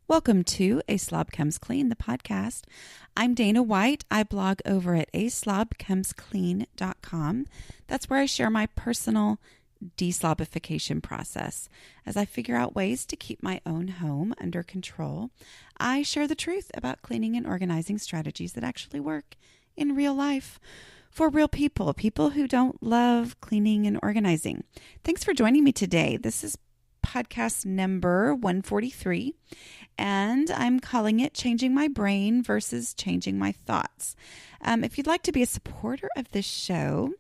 Welcome to A Slob Comes Clean, the podcast. I'm Dana White. I blog over at aslobcomesclean.com. That's where I share my personal deslobification process. As I figure out ways to keep my own home under control, I share the truth about cleaning and organizing strategies that actually work in real life for real people, people who don't love cleaning and organizing. Thanks for joining me today. This is podcast number 143, and I'm calling it Changing My Brain versus Changing My Thoughts. If you'd like to be a supporter of this show,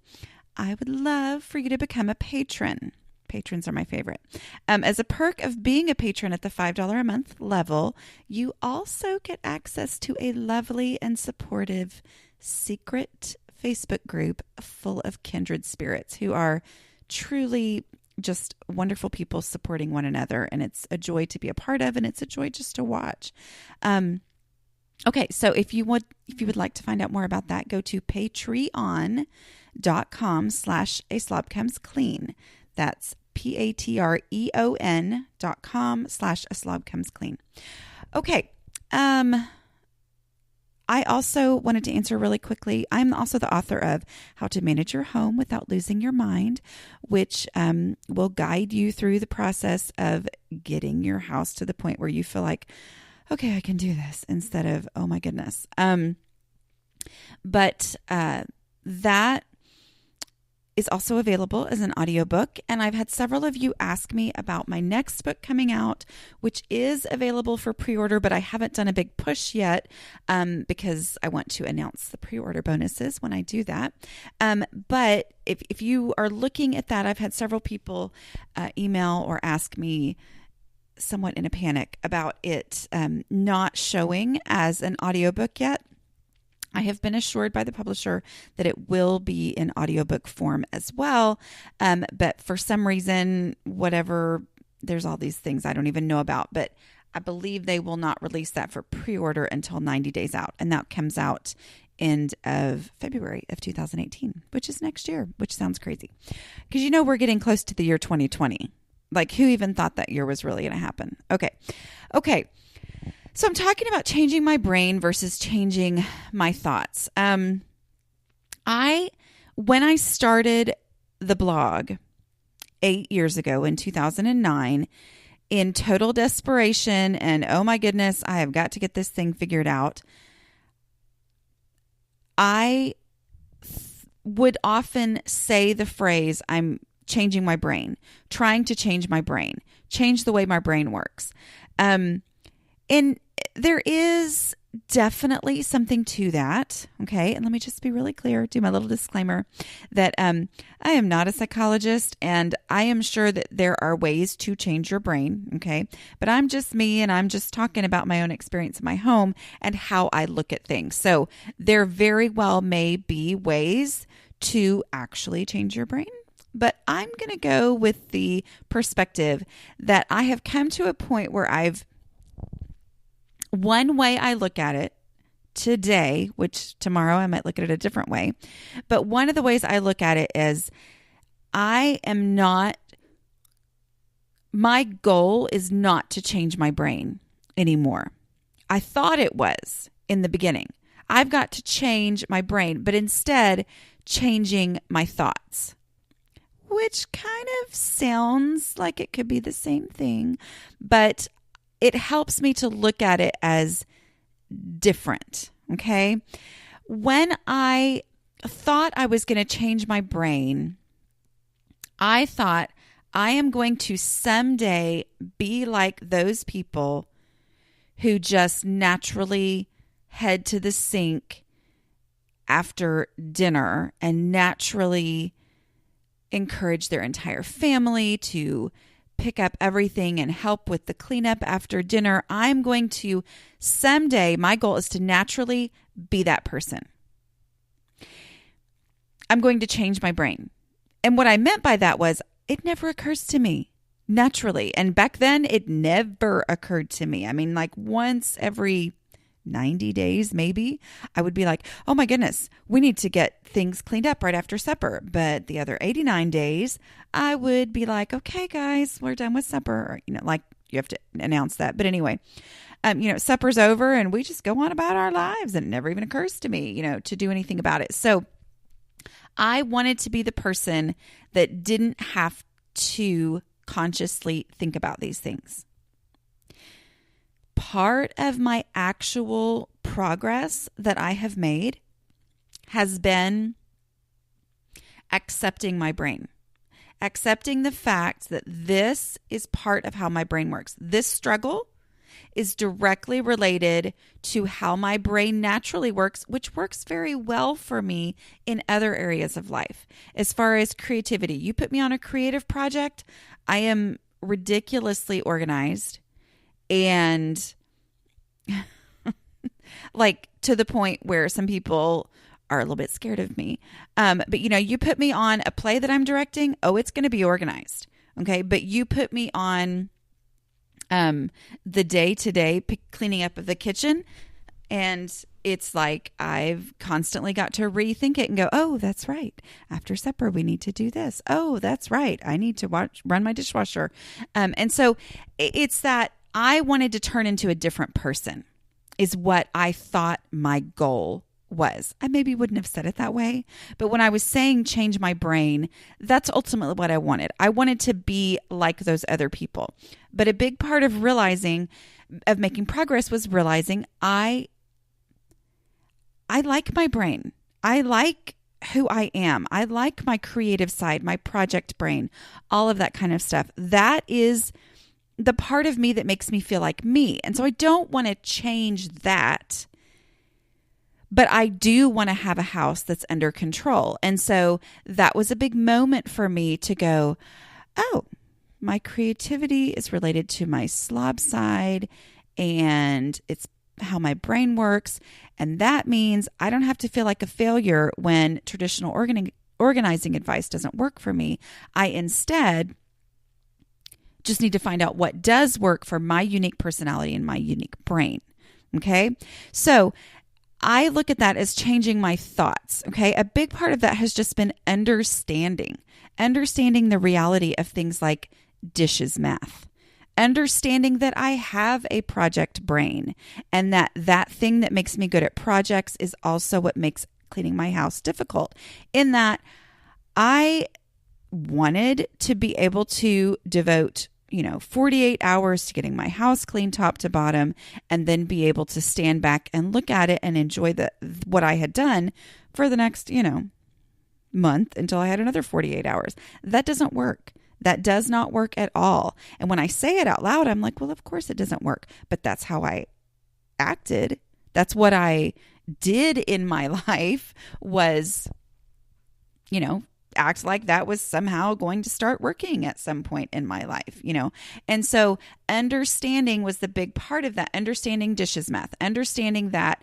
I would love for you to become a patron. Patrons are my favorite. As a perk of being a patron at the $5 a month level, you also get access to a lovely and supportive secret Facebook group full of kindred spirits who are truly just wonderful people supporting one another, and it's a joy to be a part of, and it's a joy just to watch. Okay, so if you would like to find out more about that, go to patreon.com/aslobcomesclean. That's patreon.com/aslobcomesclean. Okay, I also wanted to answer really quickly. I'm also the author of How to Manage Your Home Without Losing Your Mind, which will guide you through the process of getting your house to the point where you feel like, okay, I can do this, instead of, oh my goodness. But that is also available as an audiobook. And I've had several of you ask me about my next book coming out, which is available for pre-order, but I haven't done a big push yet because I want to announce the pre-order bonuses when I do that. But if you are looking at that, I've had several people email or ask me somewhat in a panic about it not showing as an audiobook yet. I have been assured by the publisher that it will be in audiobook form as well. But for some reason, there's all these things I don't even know about, but I believe they will not release that for pre-order until 90 days out. And that comes out end of February of 2018, which is next year, which sounds crazy. Because we're getting close to the year 2020. Like, who even thought that year was really going to happen? Okay. So I'm talking about changing my brain versus changing my thoughts. When I started the blog 8 years ago in 2009, in total desperation and, oh my goodness, I have got to get this thing figured out, I would often say the phrase, I'm changing my brain, trying to change my brain, change the way my brain works. And there is definitely something to that. Okay. And let me just be really clear, do my little disclaimer that I am not a psychologist, and I am sure that there are ways to change your brain. Okay. But I'm just me, and I'm just talking about my own experience in my home and how I look at things. So there very well may be ways to actually change your brain. But I'm going to go with the perspective that I have come to a point where one way I look at it today, which tomorrow I might look at it a different way, but one of the ways I look at it is my goal is not to change my brain anymore. I thought it was in the beginning. I've got to change my brain, but instead changing my thoughts, which kind of sounds like it could be the same thing, but it helps me to look at it as different, okay? When I thought I was going to change my brain, I thought I am going to someday be like those people who just naturally head to the sink after dinner and naturally encourage their entire family to pick up everything and help with the cleanup after dinner. I'm going to someday, my goal is to naturally be that person. I'm going to change my brain. And what I meant by that was it never occurs to me naturally. And back then it never occurred to me. I mean, like once every 90 days, maybe, I would be like, oh my goodness, we need to get things cleaned up right after supper. But the other 89 days, I would be like, okay, guys, we're done with supper. Or, like you have to announce that. But anyway, supper's over and we just go on about our lives, and it never even occurs to me, to do anything about it. So I wanted to be the person that didn't have to consciously think about these things. Part of my actual progress that I have made has been accepting my brain, accepting the fact that this is part of how my brain works. This struggle is directly related to how my brain naturally works, which works very well for me in other areas of life. As far as creativity, you put me on a creative project, I am ridiculously organized and like to the point where some people are a little bit scared of me. But you put me on a play that I'm directing, it's going to be organized. Okay. But you put me on the day-to-day cleaning up of the kitchen, and it's like I've constantly got to rethink it and go, oh, that's right. After supper, we need to do this. Oh, that's right. I need to run my dishwasher. And so it's that I wanted to turn into a different person is what I thought my goal was. I maybe wouldn't have said it that way, but when I was saying change my brain, that's ultimately what I wanted. I wanted to be like those other people. But a big part of making progress was realizing I like my brain. I like who I am. I like my creative side, my project brain, all of that kind of stuff. That is the part of me that makes me feel like me. And so I don't want to change that. But I do want to have a house that's under control. And so that was a big moment for me to go, oh, my creativity is related to my slob side, and it's how my brain works. And that means I don't have to feel like a failure when traditional organizing advice doesn't work for me. I instead just need to find out what does work for my unique personality and my unique brain. Okay. So I look at that as changing my thoughts. Okay. A big part of that has just been understanding the reality of things like dishes math, understanding that I have a project brain, and that thing that makes me good at projects is also what makes cleaning my house difficult, in that I wanted to be able to devote 48 hours to getting my house clean top to bottom, and then be able to stand back and look at it and enjoy what I had done for the next, month until I had another 48 hours. That doesn't work. That does not work at all. And when I say it out loud, I'm like, well, of course it doesn't work, but that's how I acted. That's what I did in my life was, act like that was somehow going to start working at some point in my life, And so understanding was the big part of that, understanding dishes math, understanding that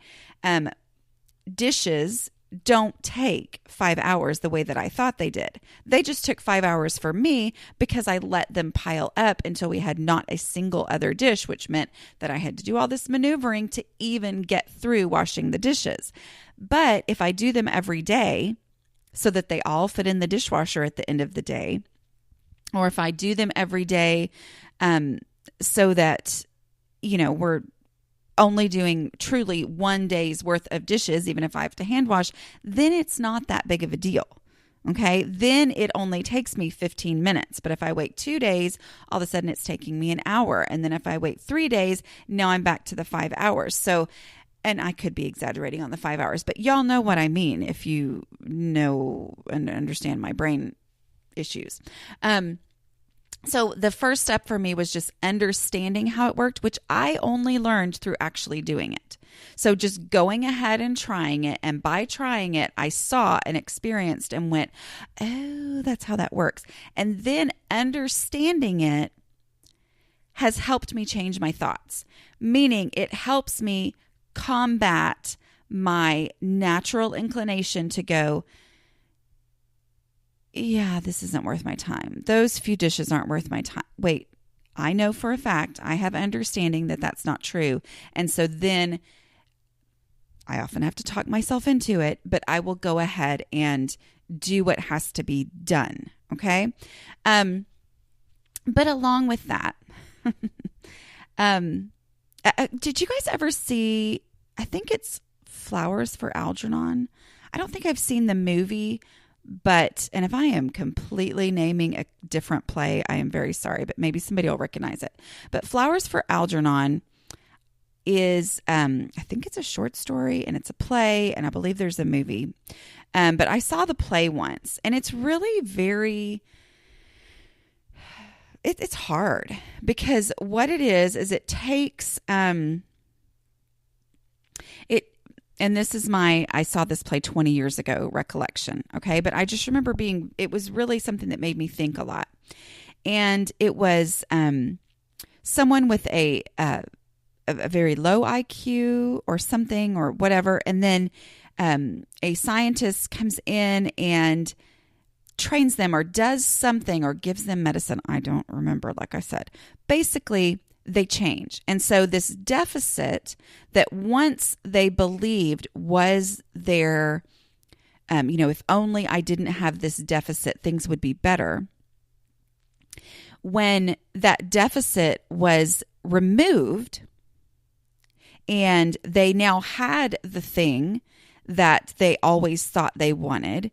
dishes don't take 5 hours the way that I thought they did. They just took 5 hours for me because I let them pile up until we had not a single other dish, which meant that I had to do all this maneuvering to even get through washing the dishes. But if I do them every day so that they all fit in the dishwasher at the end of the day, or if I do them every day so that, we're only doing truly 1 day's worth of dishes, even if I have to hand wash, then it's not that big of a deal. Okay. Then it only takes me 15 minutes. But if I wait 2 days, all of a sudden it's taking me an hour. And then if I wait 3 days, now I'm back to the 5 hours. So, and I could be exaggerating on the 5 hours, but y'all know what I mean if you know and understand my brain issues. So the first step for me was just understanding how it worked, which I only learned through actually doing it. So just going ahead and trying it. And by trying it, I saw and experienced and went, oh, that's how that works. And then understanding it has helped me change my thoughts, meaning it helps me combat my natural inclination to go, yeah, this isn't worth my time. Those few dishes aren't worth my time. Wait, I know for a fact, I have understanding that that's not true. And so then I often have to talk myself into it, but I will go ahead and do what has to be done. Okay. But along with that, Did you guys ever see, I think it's Flowers for Algernon? I don't think I've seen the movie, and if I am completely naming a different play, I am very sorry, but maybe somebody will recognize it. But Flowers for Algernon is, I think it's a short story and it's a play, and I believe there's a movie. But I saw the play once, and it's really very, it's hard, because what it is it takes, and this is I saw this play 20 years ago, recollection. Okay. But I just remember it was really something that made me think a lot. And it was, someone with a very low IQ or something or whatever. And then, a scientist comes in and trains them or does something or gives them medicine. I don't remember, like I said. Basically, they change. And so this deficit that once they believed was their, if only I didn't have this deficit, things would be better. When that deficit was removed and they now had the thing that they always thought they wanted,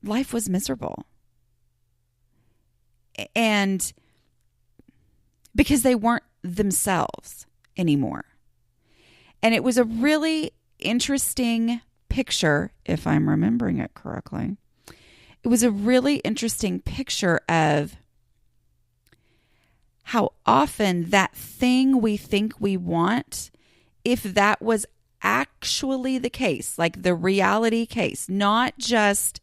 life was miserable. And because they weren't themselves anymore. And it was a really interesting picture, if I'm remembering it correctly. It was a really interesting picture of how often that thing we think we want, if that was actually the case, like the reality case, not just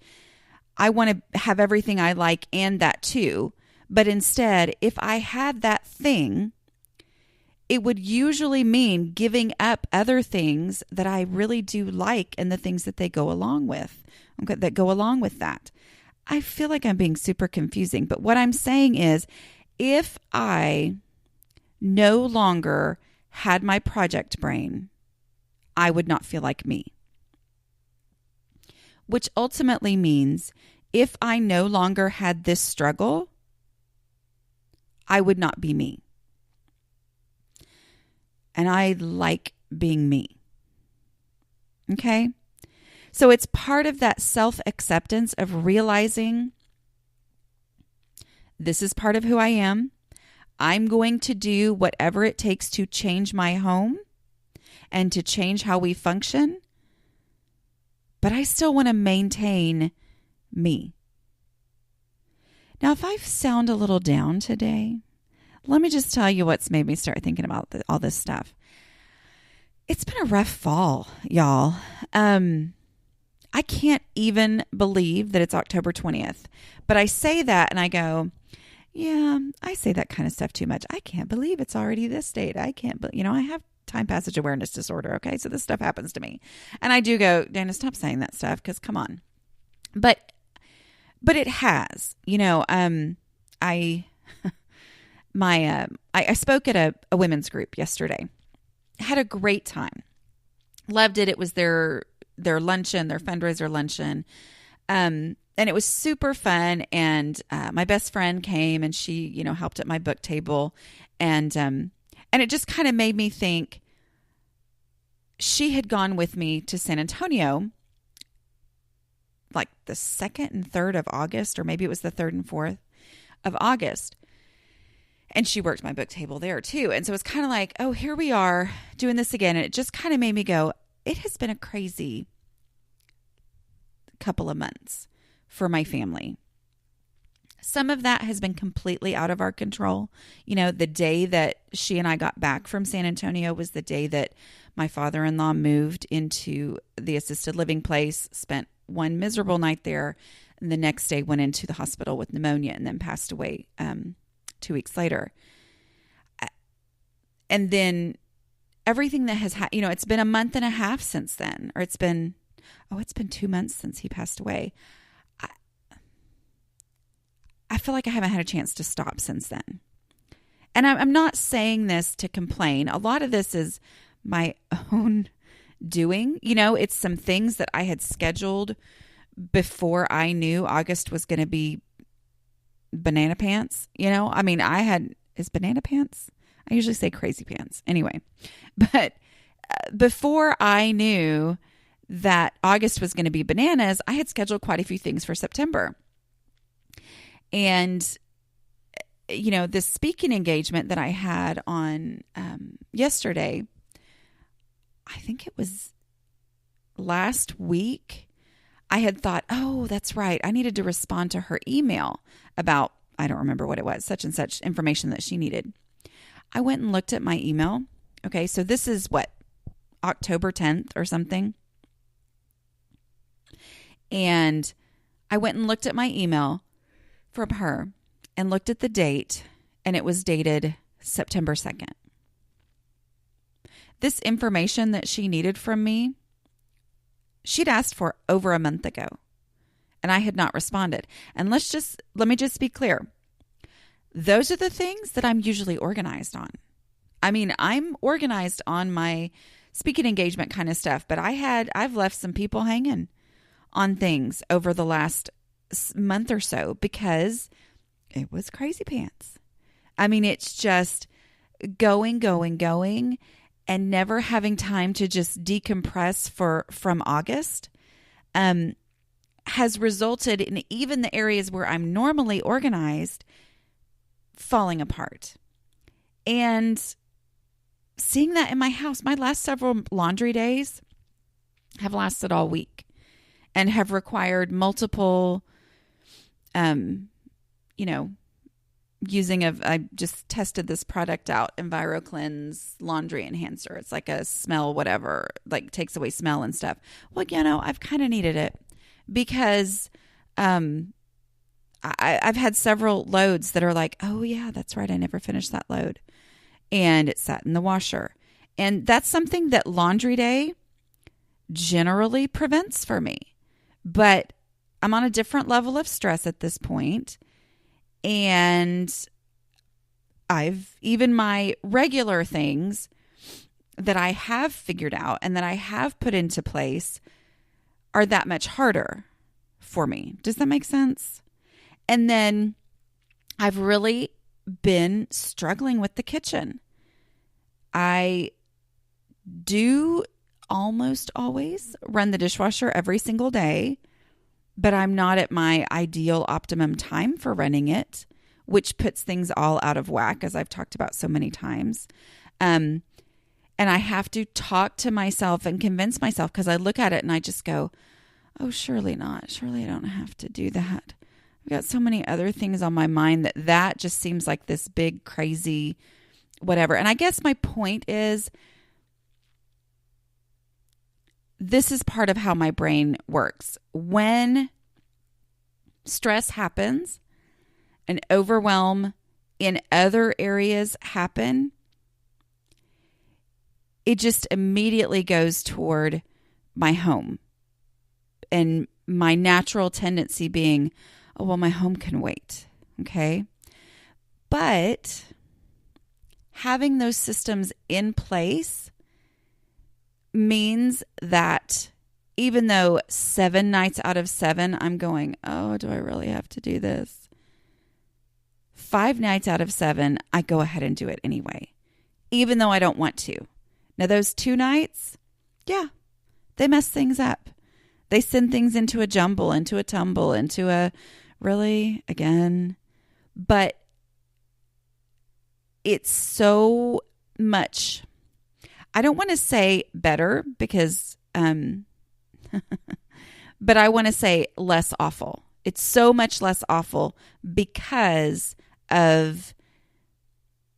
I want to have everything I like and that too, but instead, if I had that thing, it would usually mean giving up other things that I really do like and the things that they go along with, that go along with that. I feel like I'm being super confusing, but what I'm saying is, if I no longer had my project brain, I would not feel like me. Which ultimately means if I no longer had this struggle, I would not be me. And I like being me. Okay? So it's part of that self-acceptance of realizing this is part of who I am. I'm going to do whatever it takes to change my home and to change how we function. But I still want to maintain me. Now, if I sound a little down today, let me just tell you what's made me start thinking about all this stuff. It's been a rough fall, y'all. I can't even believe that it's October 20th. But I say that and I go, yeah, I say that kind of stuff too much. I can't believe it's already this date. I can't, I have time passage awareness disorder. Okay. So this stuff happens to me. And I do go, Dana, stop saying that stuff, because come on. But it has, I spoke at a women's group yesterday. Had a great time. Loved it. It was their luncheon, their fundraiser luncheon. And it was super fun. And my best friend came and she, helped at my book table. And it just kind of made me think, she had gone with me to San Antonio like the 2nd and 3rd of August, or maybe it was the 3rd and 4th of August. And she worked my book table there too. And so it's kind of like, oh, here we are doing this again. And it just kind of made me go, it has been a crazy couple of months for my family. Some of that has been completely out of our control. The day that she and I got back from San Antonio was the day that my father-in-law moved into the assisted living place, spent one miserable night there, and the next day went into the hospital with pneumonia and then passed away 2 weeks later. And then everything that has happened, it's been a month and a half since then, or it's been 2 months since he passed away. I feel like I haven't had a chance to stop since then. And I'm not saying this to complain. A lot of this is my own doing. It's some things that I had scheduled before I knew August was going to be banana pants. Is banana pants? I usually say crazy pants. Anyway, but before I knew that August was going to be bananas, I had scheduled quite a few things for September. And, this speaking engagement that I had on yesterday, I think it was last week, I had thought, oh, that's right. I needed to respond to her email about, I don't remember what it was, such and such information that she needed. I went and looked at my email. Okay, so this is what, October 10th or something. And I went and looked at my email from her and looked at the date, and it was dated September 2nd. This information that she needed from me, she'd asked for over a month ago, and I had not responded. And let me just be clear. Those are the things that I'm usually organized on. I mean, I'm organized on my speaking engagement kind of stuff, but I've left some people hanging on things over the last month or so because it was crazy pants. I mean, it's just going, and never having time to just decompress from August has resulted in even the areas where I'm normally organized falling apart. And seeing that in my house, my last several laundry days have lasted all week and have required multiple, I just tested this product out, EnviroCleanse Laundry Enhancer. It's like a smell, whatever, like takes away smell and stuff. Well, I've kind of needed it because I've had several loads that are like, oh yeah, that's right, I never finished that load. And it sat in the washer. And that's something that laundry day generally prevents for me. But I'm on a different level of stress at this point. And even my regular things that I have figured out and that I have put into place are that much harder for me. Does that make sense? And then I've really been struggling with the kitchen. I do almost always run the dishwasher every single day, but I'm not at my ideal optimum time for running it, which puts things all out of whack, as I've talked about so many times. And I have to talk to myself and convince myself, because I look at it and I just go, oh, surely not. Surely I don't have to do that. I've got so many other things on my mind that just seems like this big, crazy, whatever. And I guess my point is, this is part of how my brain works. When stress happens and overwhelm in other areas happen, it just immediately goes toward my home. And my natural tendency being, oh, well, my home can wait. Okay. But having those systems in place means that even though 7 nights out of 7, I'm going, oh, do I really have to do this? 5 nights out of 7, I go ahead and do it anyway, even though I don't want to. Now, those 2 nights, yeah, they mess things up. They send things into a jumble, into a tumble, into a really, again. But it's so much, I don't want to say better because, but I want to say less awful. It's so much less awful because of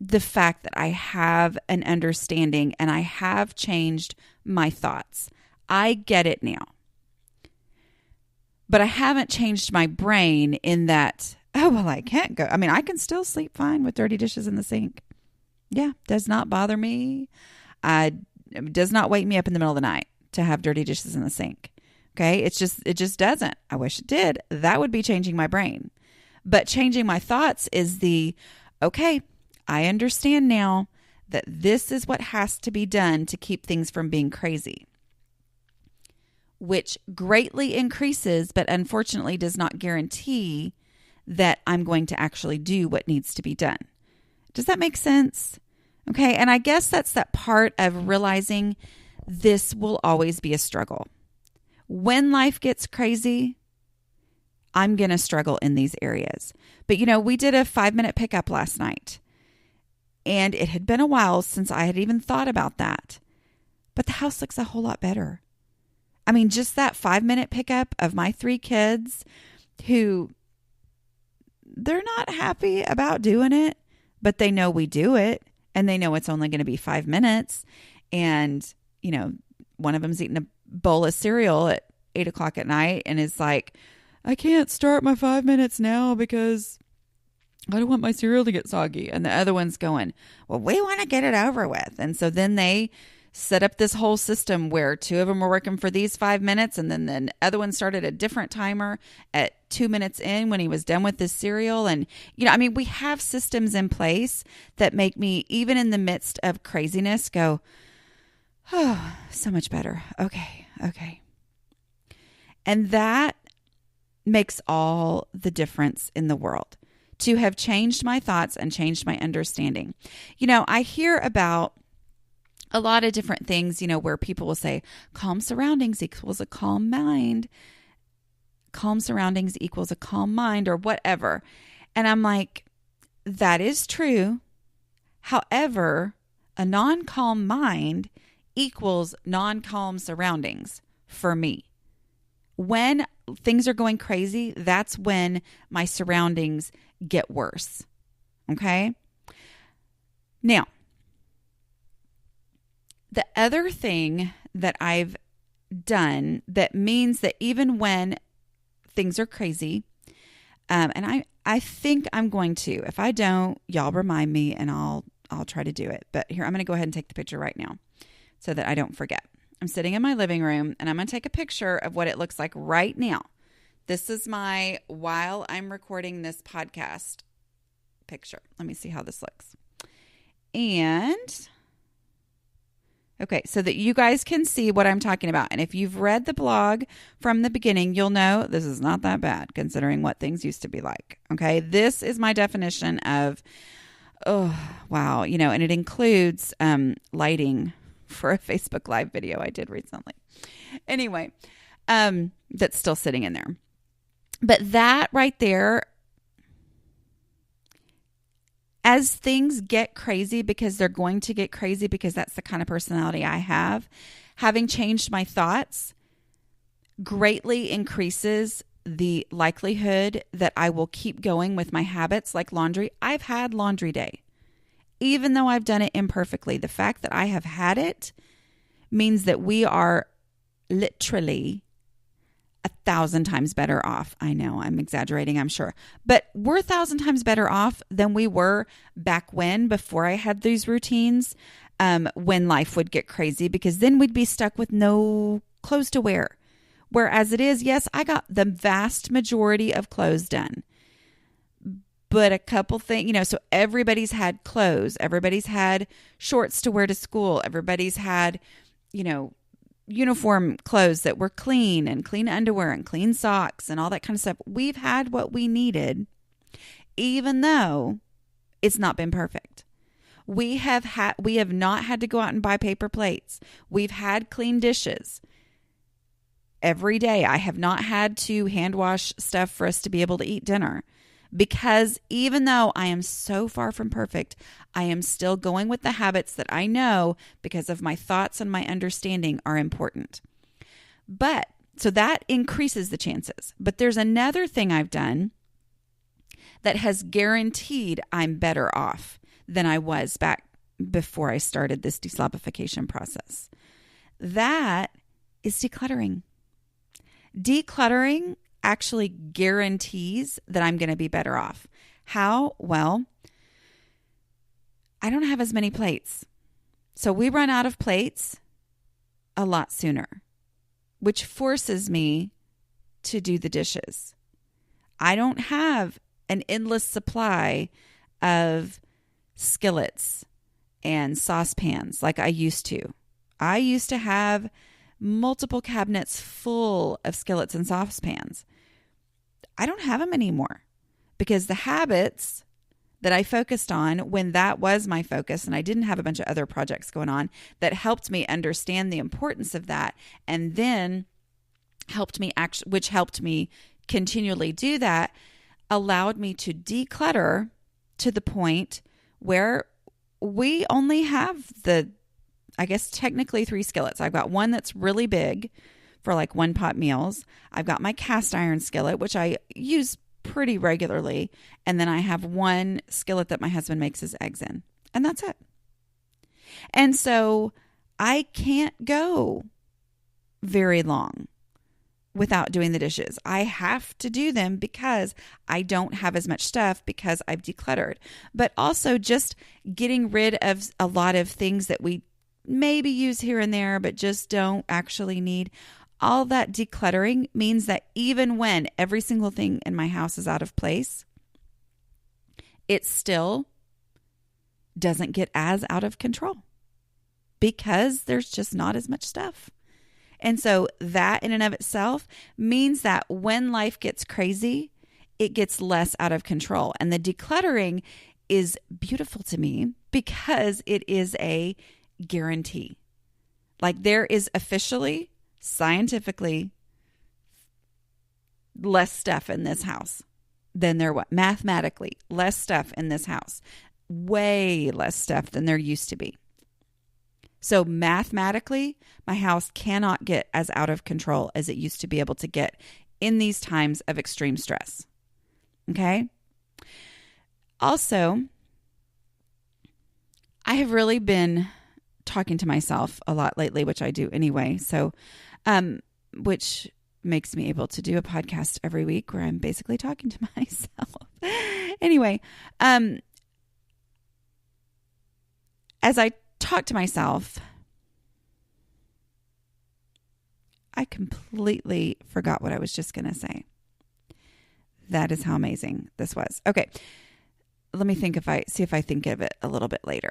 the fact that I have an understanding and I have changed my thoughts. I get it now. But I haven't changed my brain in that, oh, well, I can't go. I mean, I can still sleep fine with dirty dishes in the sink. Yeah, does not bother me. It does not wake me up in the middle of the night to have dirty dishes in the sink. Okay, it just doesn't. I wish it did. That would be changing my brain. But changing my thoughts is okay, I understand now that this is what has to be done to keep things from being crazy, which greatly increases, but unfortunately does not guarantee that I'm going to actually do what needs to be done. Does that make sense? Okay. And I guess that's that part of realizing this will always be a struggle. When life gets crazy, I'm going to struggle in these areas. But, we did a 5-minute pickup last night, and it had been a while since I had even thought about that. But the house looks a whole lot better. I mean, just that 5-minute pickup of my 3 kids who they're not happy about doing it, but they know we do it, and they know it's only going to be 5 minutes. And, one of them's eating a bowl of cereal at 8 o'clock at night and is like, I can't start my 5 minutes now because I don't want my cereal to get soggy. And the other one's going, well, we want to get it over with. And so then they set up this whole system where 2 of them were working for these 5 minutes. And then the other one started a different timer at 2 minutes in when he was done with his cereal. And, we have systems in place that make me, even in the midst of craziness, go, oh, so much better. Okay. And that makes all the difference in the world, to have changed my thoughts and changed my understanding. I hear about a lot of different things, where people will say calm surroundings equals a calm mind. Calm surroundings equals a calm mind, or whatever. And I'm like, that is true. However, a non-calm mind equals non-calm surroundings for me. When things are going crazy, that's when my surroundings get worse. Okay? Now, the other thing that I've done that means that even when things are crazy, and I think I'm going to, if I don't, y'all remind me and I'll try to do it. But here, I'm going to go ahead and take the picture right now so that I don't forget. I'm sitting in my living room and I'm going to take a picture of what it looks like right now. This is my, while I'm recording this podcast picture. Let me see how this looks. And, okay, so that you guys can see what I'm talking about. And if you've read the blog from the beginning, you'll know this is not that bad considering what things used to be like. Okay, this is my definition of, oh, wow, and it includes lighting for a Facebook Live video I did recently. Anyway, that's still sitting in there. But that right there, as things get crazy, because they're going to get crazy because that's the kind of personality I have, having changed my thoughts greatly increases the likelihood that I will keep going with my habits like laundry. I've had laundry day. Even though I've done it imperfectly, the fact that I have had it means that we are literally 1,000 times better off. I know I'm exaggerating, I'm sure, but we're 1,000 times better off than we were back when, before I had these routines, when life would get crazy, because then we'd be stuck with no clothes to wear. Whereas it is, yes, I got the vast majority of clothes done. But a couple things, so everybody's had clothes. Everybody's had shorts to wear to school. Everybody's had, uniform clothes that were clean, and clean underwear and clean socks and all that kind of stuff. We've had what we needed, even though it's not been perfect. We have not had to go out and buy paper plates. We've had clean dishes. Every day I have not had to hand wash stuff for us to be able to eat dinner. Because even though I am so far from perfect, I am still going with the habits that I know, because of my thoughts and my understanding, are important. But so that increases the chances. But there's another thing I've done that has guaranteed I'm better off than I was back before I started this deslobification process. That is decluttering. Decluttering actually guarantees that I'm going to be better off. How? Well, I don't have as many plates. So we run out of plates a lot sooner, which forces me to do the dishes. I don't have an endless supply of skillets and saucepans like I used to. I used to have multiple cabinets full of skillets and saucepans. I don't have them anymore because the habits that I focused on when that was my focus and I didn't have a bunch of other projects going on, that helped me understand the importance of that, and then which helped me continually do that, allowed me to declutter to the point where we only have I guess technically 3 skillets. I've got one that's really big for like one pot meals. I've got my cast iron skillet, which I use pretty regularly. And then I have one skillet that my husband makes his eggs in. And that's it. And so I can't go very long without doing the dishes. I have to do them because I don't have as much stuff because I've decluttered. But also just getting rid of a lot of things that we maybe use here and there, but just don't actually need. All that decluttering means that even when every single thing in my house is out of place, it still doesn't get as out of control because there's just not as much stuff. And so that in and of itself means that when life gets crazy, it gets less out of control. And the decluttering is beautiful to me because it is a guarantee. Like there is officially, scientifically, less stuff in this house than there was. Mathematically, less stuff in this house. Way less stuff than there used to be. So mathematically, my house cannot get as out of control as it used to be able to get in these times of extreme stress. Okay? Also, I have really been talking to myself a lot lately, which I do anyway. So, which makes me able to do a podcast every week where I'm basically talking to myself. Anyway, as I talk to myself, I completely forgot what I was just going to say. That is how amazing this was. Okay. Let me see if I think of it a little bit later.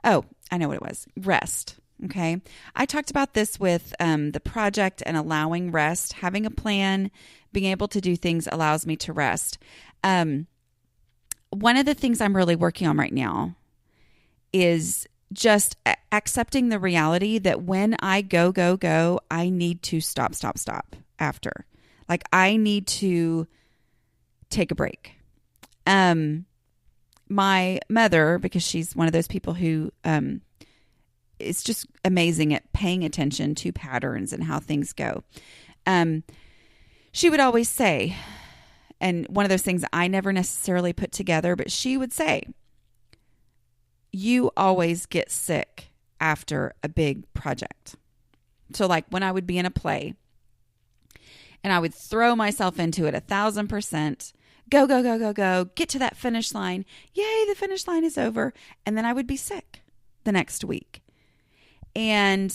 Oh, I know what it was. Rest. Okay. I talked about this with the project and allowing rest. Having a plan, being able to do things allows me to rest. One of the things I'm really working on right now is just accepting the reality that when I go, I need to stop after. Like I need to take a break. My mother, because she's one of those people who is just amazing at paying attention to patterns and how things go. She would always say, and one of those things I never necessarily put together, but she would say, you always get sick after a big project. So like when I would be in a play and I would throw myself into it 1,000%, go, get to that finish line. Yay, the finish line is over. And then I would be sick the next week. And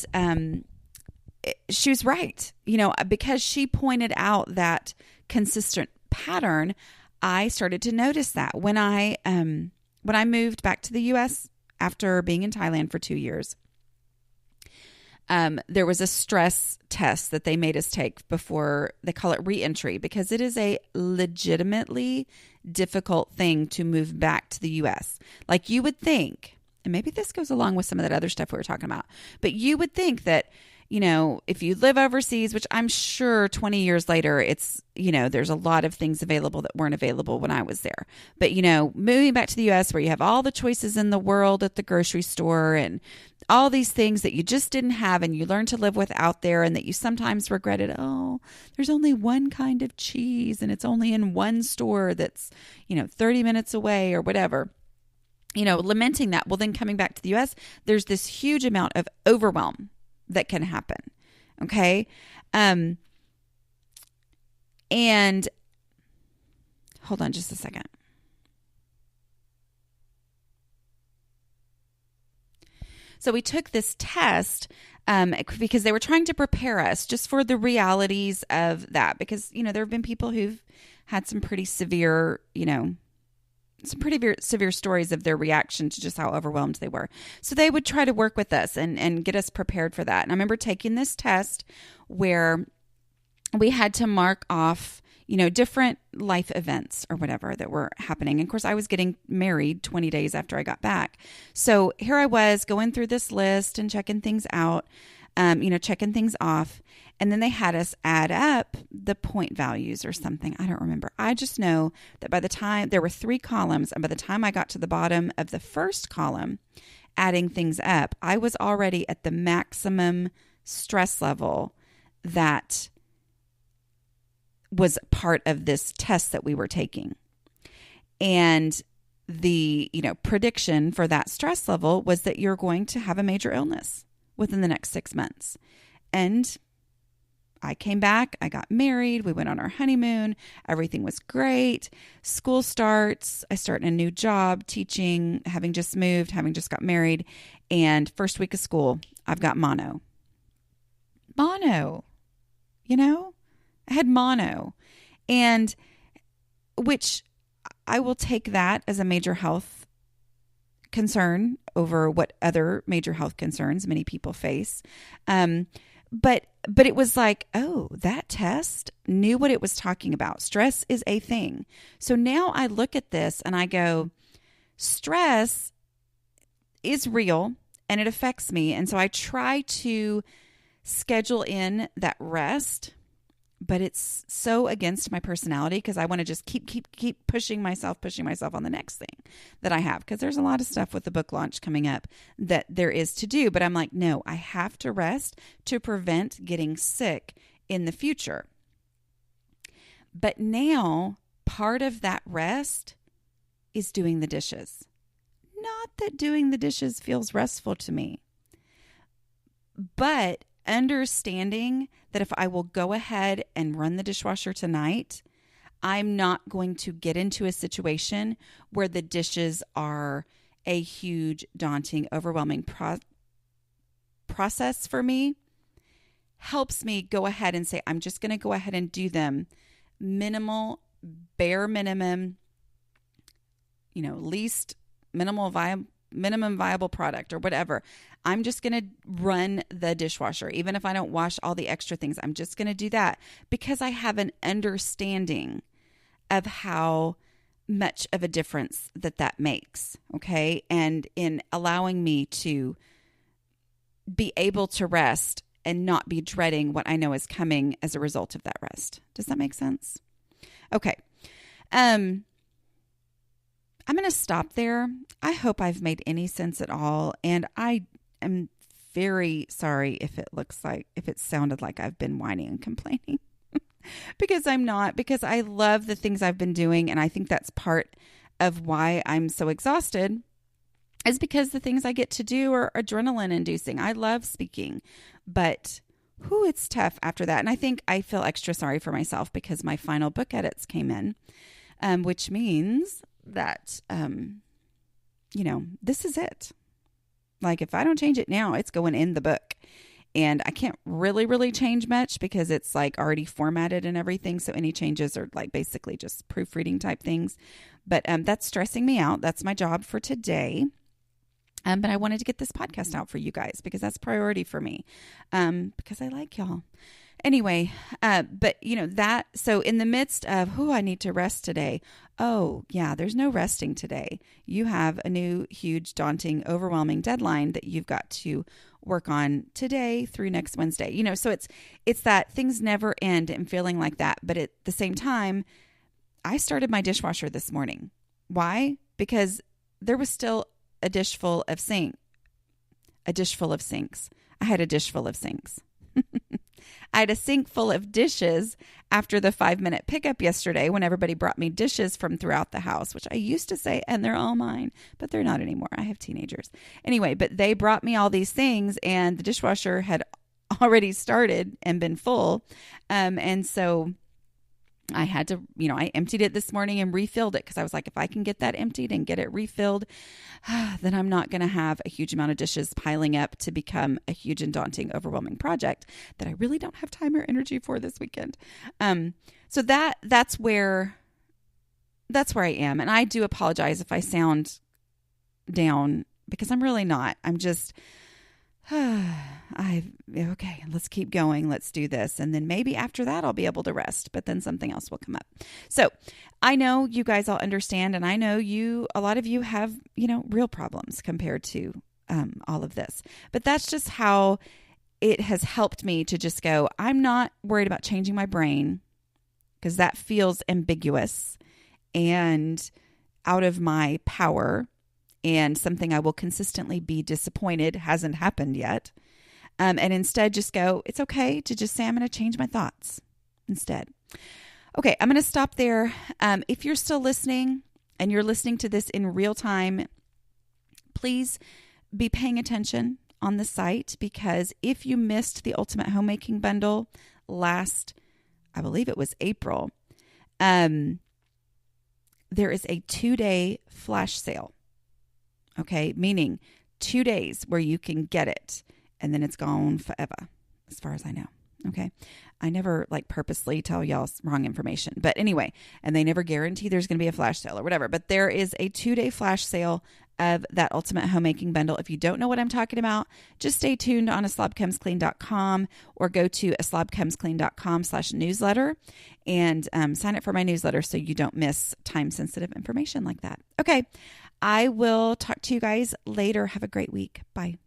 she was right. You know, because she pointed out that consistent pattern, I started to notice that when I moved back to the U.S. after being in Thailand for 2 years. There was a stress test that they made us take before, they call it reentry, because it is a legitimately difficult thing to move back to the U.S. Like you would think, and maybe this goes along with some of that other stuff we were talking about, but you would think that, you know, if you live overseas, which I'm sure 20 years later, it's, you know, there's a lot of things available that weren't available when I was there. But, you know, moving back to the U.S. where you have all the choices in the world at the grocery store and all these things that you just didn't have and you learn to live without there, and that you sometimes regretted, oh, there's only one kind of cheese and it's only in one store that's, you know, 30 minutes away or whatever. You know, lamenting that. Well, then coming back to the U.S., there's this huge amount of overwhelm that can happen. Okay. And hold on just a second. So we took this test because they were trying to prepare us just for the realities of that. Because, you know, there have been people who've had some pretty severe, you know, some pretty severe stories of their reaction to just how overwhelmed they were. So they would try to work with us and get us prepared for that. And I remember taking this test where we had to mark off, different life events or whatever that were happening. And of course, I was getting married 20 days after I got back. So here I was going through this list and checking things out, checking things off. And then they had us add up the point values or something. I don't remember. I just know that by the time there were 3 columns, and by the time I got to the bottom of the first column, adding things up, I was already at the maximum stress level that was part of this test that we were taking. And the, prediction for that stress level was that you're going to have a major illness within the next 6 months. And I came back, I got married, we went on our honeymoon, everything was great. School starts, I start in a new job, teaching, having just moved, having just got married, and first week of school, I've got mono. Mono, I had mono, and which I will take that as a major health concern over what other major health concerns many people face. But it was like, oh, that test knew what it was talking about. Stress is a thing. So now I look at this and I go, stress is real and it affects me. And so I try to schedule in that rest, but it's so against my personality because I want to just keep pushing myself on the next thing that I have, because there's a lot of stuff with the book launch coming up that there is to do. But I'm like, no, I have to rest to prevent getting sick in the future. But now part of that rest is doing the dishes. Not that doing the dishes feels restful to me, but understanding that if I will go ahead and run the dishwasher tonight, I'm not going to get into a situation where the dishes are a huge, daunting, overwhelming process for me. Helps me go ahead and say, I'm just going to go ahead and do them minimal, bare minimum, least minimum viable product or whatever. I'm just going to run the dishwasher. Even if I don't wash all the extra things, I'm just going to do that because I have an understanding of how much of a difference that makes. Okay. And in allowing me to be able to rest and not be dreading what I know is coming as a result of that rest. Does that make sense? Okay. I'm going to stop there. I hope I've made any sense at all. And I am very sorry if it sounded like I've been whining and complaining because I'm not, because I love the things I've been doing. And I think that's part of why I'm so exhausted is because the things I get to do are adrenaline inducing. I love speaking, but it's tough after that. And I think I feel extra sorry for myself because my final book edits came in, which means that, this is it. Like if I don't change it now, it's going in the book and I can't really change much because it's like already formatted and everything. So any changes are like basically just proofreading type things, but, that's stressing me out. That's my job for today. But I wanted to get this podcast out for you guys because that's priority for me, because I like y'all. Anyway, but so in the midst of, I need to rest today. Oh yeah, there's no resting today. You have a new, huge, daunting, overwhelming deadline that you've got to work on today through next Wednesday. So it's that things never end and feeling like that. But at the same time, I started my dishwasher this morning. Why? Because there was still a dish full of sinks. I had a dish full of sinks. I had a sink full of dishes after the 5-minute pickup yesterday when everybody brought me dishes from throughout the house, which I used to say, and they're all mine, but they're not anymore. I have teenagers. Anyway, but they brought me all these things and the dishwasher had already started and been full. And so I had to, I emptied it this morning and refilled it because I was like, if I can get that emptied and get it refilled, then I'm not going to have a huge amount of dishes piling up to become a huge and daunting, overwhelming project that I really don't have time or energy for this weekend. So that's where I am. And I do apologize if I sound down because I'm really not. I'm just Okay, let's keep going. Let's do this. And then maybe after that, I'll be able to rest, but then something else will come up. So I know you guys all understand, and I know a lot of you have, real problems compared to all of this, but that's just how it has helped me to just go, I'm not worried about changing my brain because that feels ambiguous and out of my power and something I will consistently be disappointed hasn't happened yet. And instead just go, it's okay to just say, I'm going to change my thoughts instead. Okay, I'm going to stop there. If you're still listening and you're listening to this in real time, please be paying attention on the site, because if you missed the Ultimate Homemaking Bundle last, I believe it was April, there is a 2-day flash sale. Okay, meaning 2 days where you can get it and then it's gone forever, as far as I know. Okay, I never purposely tell y'all wrong information, but anyway, and they never guarantee there's going to be a flash sale or whatever, but there is a 2-day flash sale of that Ultimate Homemaking Bundle. If you don't know what I'm talking about, just stay tuned on aslobcomesclean.com or go to aslobcomesclean.com/newsletter and sign up for my newsletter so you don't miss time-sensitive information like that. Okay, I will talk to you guys later. Have a great week. Bye.